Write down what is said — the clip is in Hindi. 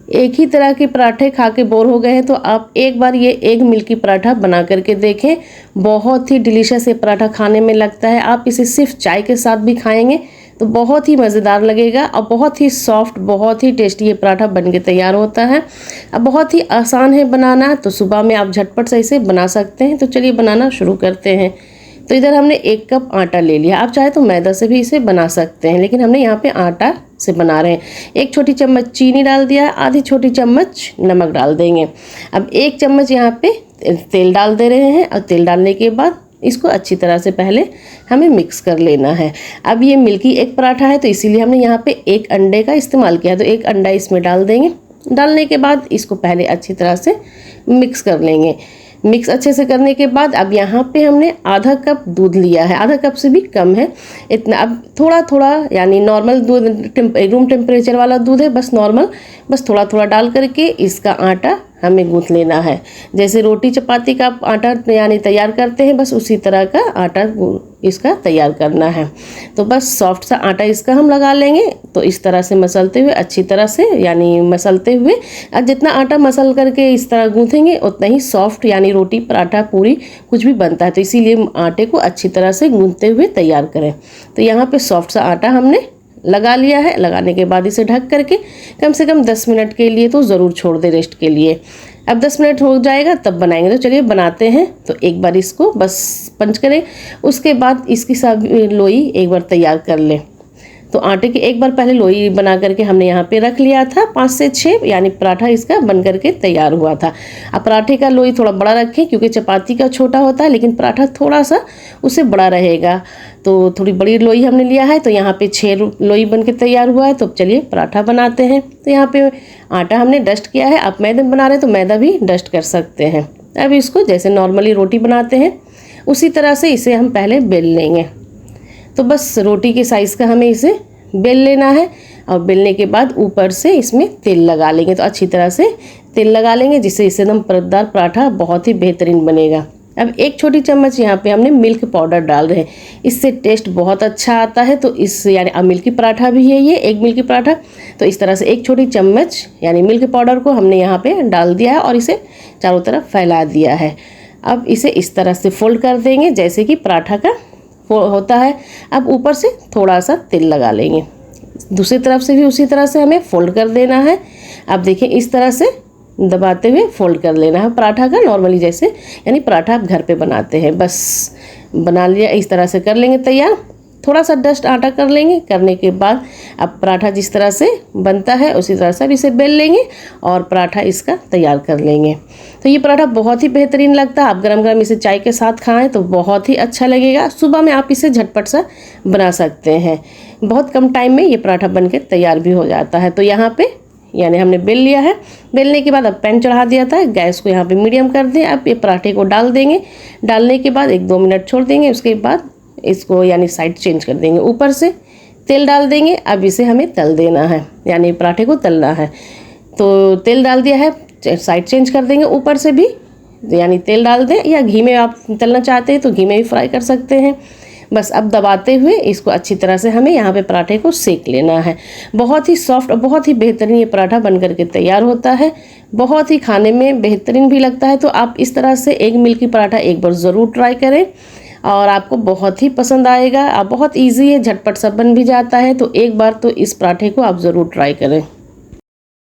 एक ही तरह के पराठे खा के बोर हो गए हैं तो आप एक बार ये एग मिल्की पराठा बना करके देखें। बहुत ही डिलीशियस ये पराठा खाने में लगता है। आप इसे सिर्फ चाय के साथ भी खाएंगे तो बहुत ही मज़ेदार लगेगा और बहुत ही सॉफ्ट, बहुत ही टेस्टी ये पराठा बन के तैयार होता है। अब बहुत ही आसान है बनाना, तो सुबह में आप झटपट से इसे बना सकते हैं। तो चलिए बनाना शुरू करते हैं। तो इधर हमने 1 कप आटा ले लिया। आप चाहे तो मैदा से भी इसे बना सकते हैं, लेकिन हमने यहाँ पे आटा से बना रहे हैं। 1 छोटी चम्मच चीनी डाल दिया, आधी छोटी चम्मच नमक डाल देंगे। अब 1 चम्मच यहाँ पे तेल डाल दे रहे हैं और तेल डालने के बाद इसको अच्छी तरह से पहले हमें मिक्स कर लेना है। अब ये मिल्की एग पराठा है तो इसीलिए हमने यहाँ पे 1 अंडे का इस्तेमाल किया, तो 1 अंडा इसमें डाल देंगे। डालने के बाद इसको पहले अच्छी तरह से मिक्स कर लेंगे। मिक्स अच्छे से करने के बाद अब यहाँ पे हमने आधा कप दूध लिया है, आधा कप से भी कम है इतना। अब थोड़ा थोड़ा यानी नॉर्मल दूध, रूम टेम्परेचर वाला दूध है, बस नॉर्मल, बस थोड़ा थोड़ा डाल करके इसका आटा हमें गूँथ लेना है। जैसे रोटी चपाती का आटा यानी तैयार करते हैं, बस उसी तरह का आटा इसका तैयार करना है। तो बस सॉफ्ट सा आटा इसका हम लगा लेंगे। तो इस तरह से मसलते हुए अच्छी तरह से यानी मसलते हुए, अब जितना आटा मसल करके इस तरह गूँथेंगे उतना ही सॉफ्ट यानी रोटी, पराठा, पूरी कुछ भी बनता है। तो इसीलिए आटे को अच्छी तरह से गूँथते हुए तैयार करें। तो यहाँ पे सॉफ्ट सा आटा हमने लगा लिया है। लगाने के बाद इसे ढक करके कम से कम 10 मिनट के लिए तो ज़रूर छोड़ दे रेस्ट के लिए। अब 10 मिनट हो जाएगा तब बनाएंगे। तो चलिए बनाते हैं। तो एक बार इसको बस पंच करें, उसके बाद इसकी सब लोई एक बार तैयार कर लें। तो आटे की एक बार पहले लोई बना करके हमने यहाँ पे रख लिया था 5 से 6, यानी पराठा इसका बन करके तैयार हुआ था। अब पराठे का लोई थोड़ा बड़ा रखें क्योंकि चपाती का छोटा होता है, लेकिन पराठा थोड़ा सा उससे बड़ा रहेगा। तो थोड़ी बड़ी लोई हमने लिया है, तो यहाँ पे 6 लोई बन के तैयार हुआ है। तो चलिए पराठा बनाते हैं। तो यहाँ पे आटा हमने डस्ट किया है। आप मैदे बना रहे हैं तो मैदा भी डस्ट कर सकते हैं। अब इसको जैसे नॉर्मली रोटी बनाते हैं उसी तरह से इसे हम पहले बेल लेंगे। तो बस रोटी के साइज़ का हमें इसे बेल लेना है और बेलने के बाद ऊपर से इसमें तेल लगा लेंगे। तो अच्छी तरह से तेल लगा लेंगे जिससे इसे एकदम परतदार पराठा बहुत ही बेहतरीन बनेगा। अब 1 छोटी चम्मच यहाँ पे हमने मिल्क पाउडर डाल रहे हैं, इससे टेस्ट बहुत अच्छा आता है। तो इस यानी मिल्की पराठा भी है ये, एग मिल्की पराठा। तो इस तरह से 1 छोटी चम्मच यानी मिल्क पाउडर को हमने यहाँ पे डाल दिया है और इसे चारों तरफ फैला दिया है। अब इसे इस तरह से फोल्ड कर देंगे जैसे कि पराठा का होता है। अब ऊपर से थोड़ा सा तेल लगा लेंगे, दूसरी तरफ से भी उसी तरह से हमें फोल्ड कर देना है। अब देखिए इस तरह से दबाते हुए फोल्ड कर लेना है पराठा का, नॉर्मली जैसे यानी पराठा आप घर पे बनाते हैं। बस बना लिया, इस तरह से कर लेंगे तैयार। थोड़ा सा डस्ट आटा कर लेंगे। करने के बाद अब पराठा जिस तरह से बनता है उसी तरह से अब इसे बेल लेंगे और पराठा इसका तैयार कर लेंगे। तो ये पराठा बहुत ही बेहतरीन लगता है। आप गरम गरम इसे चाय के साथ खाएं तो बहुत ही अच्छा लगेगा। सुबह में आप इसे झटपट सा बना सकते हैं। बहुत कम टाइम में ये पराठा बन के तैयार भी हो जाता है। तो यहाँ पे यानी हमने बेल लिया है। बेलने के बाद अब पैन चढ़ा दिया था, गैस को यहाँ पे मीडियम कर दें। अब ये पराठे को डाल देंगे। डालने के बाद 1-2 मिनट छोड़ देंगे, उसके बाद इसको यानी साइड चेंज कर देंगे। ऊपर से तेल डाल देंगे। अब इसे हमें तल देना है, यानी पराठे को तलना है। तो तेल डाल दिया है, साइड चेंज कर देंगे। ऊपर से भी यानी तेल डाल दें, या घी में आप तलना चाहते हैं तो घी में भी फ्राई कर सकते हैं। बस अब दबाते हुए इसको अच्छी तरह से हमें यहाँ पे पराठे को सेक लेना है। बहुत ही सॉफ्ट और बहुत ही बेहतरीन ये पराठा बन करके तैयार होता है। बहुत ही खाने में बेहतरीन भी लगता है। तो आप इस तरह से एग मिल्की पराठा एक बार ज़रूर ट्राई करें और आपको बहुत ही पसंद आएगा। आप बहुत ईजी है, झटपट सा बन भी जाता है। तो एक बार तो इस पराठे को आप ज़रूर ट्राई करें।